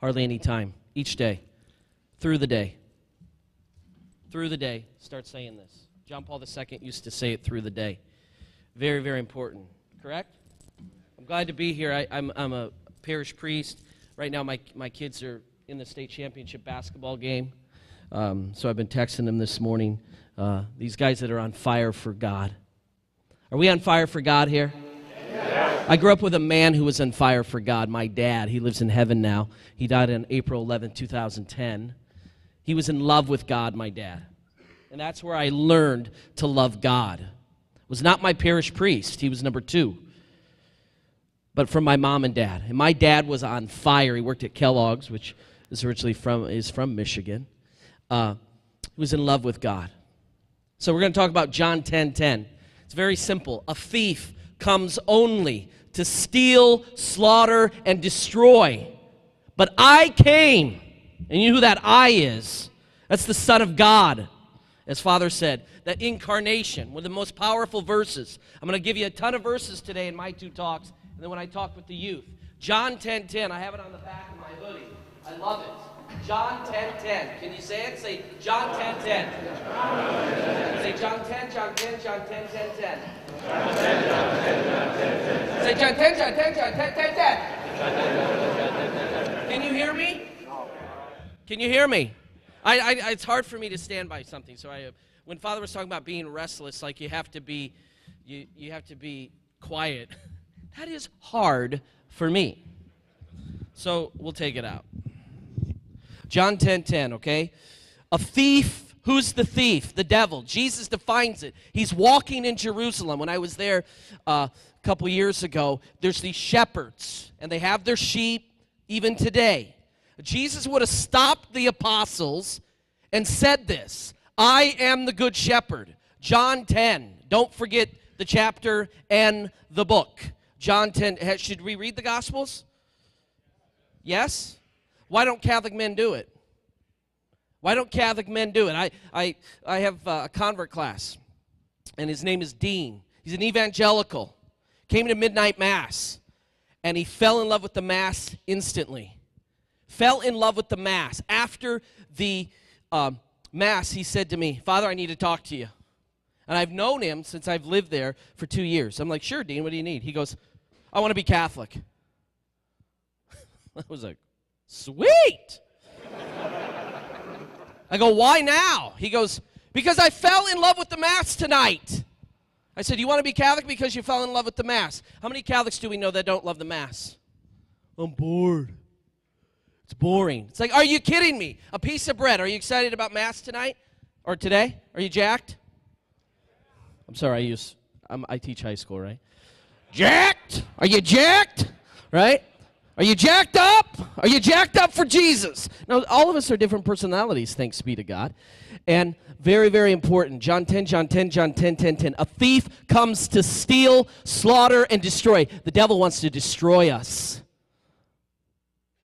Hardly any time. Each day. Through the day. Through the day. Start saying this. John Paul II used to say it through the day. Very, very important. Correct? I'm glad to be here. I'm a parish priest. Right now my kids are in the state championship basketball game. So I've been texting them this morning. These guys that are on fire for God. Are we on fire for God here? Yeah. I grew up with a man who was on fire for God, my dad. He lives in heaven now. He died on April 11, 2010. He was in love with God, my dad. And that's where I learned to love God. Was not my parish priest. He was number 2. But from my mom and dad. And my dad was on fire. He worked at Kellogg's, which is originally from Michigan. He was in love with God. So we're going to talk about John 10:10. It's very simple. A thief comes only to steal, slaughter, and destroy. But I came, and you know who that I is. That's the Son of God, as Father said. That incarnation, one of the most powerful verses. I'm going to give you a ton of verses today in my 2 talks, and then when I talk with the youth. John 10:10, I have it on the back of my hoodie. I love it. John 10:10. Can you say it? Say John 10:10. Say John 10, John 10, John 10, 10, 10. Say John 10, John 10, John 10, 10, 10. Can you hear me? Can you hear me? It's hard for me to stand by something. So when Father was talking about being restless, like you have to be quiet. That is hard for me. So we'll take it out. John 10:10, okay? A thief, who's the thief? The devil. Jesus defines it. He's walking in Jerusalem. When I was there a couple years ago, there's these shepherds, and they have their sheep even today. Jesus would have stopped the apostles and said this, I am the good shepherd. John 10. Don't forget the chapter and the book. John 10. Should we read the Gospels? Yes? Why don't Catholic men do it? Why don't Catholic men do it? I have a convert class, and his name is Dean. He's an evangelical. Came to midnight mass, and he fell in love with the mass instantly. Fell in love with the mass. After the mass, he said to me, Father, I need to talk to you. And I've known him since I've lived there for 2 years. I'm like, sure, Dean, what do you need? He goes, I want to be Catholic. I was like, sweet. I go, why now? He goes, because I fell in love with the Mass tonight. I said, you want to be Catholic because you fell in love with the Mass? How many Catholics do we know that don't love the Mass? I'm bored. It's boring. It's like, are you kidding me? A piece of bread. Are you excited about Mass tonight or today? Are you jacked? I'm sorry, I teach high school, right? Jacked? Are you jacked? Right? Are you jacked up? Are you jacked up for Jesus? Now, all of us are different personalities, thanks be to God. And very, very important. John 10, John 10, John 10, 10, 10. A thief comes to steal, slaughter, and destroy. The devil wants to destroy us.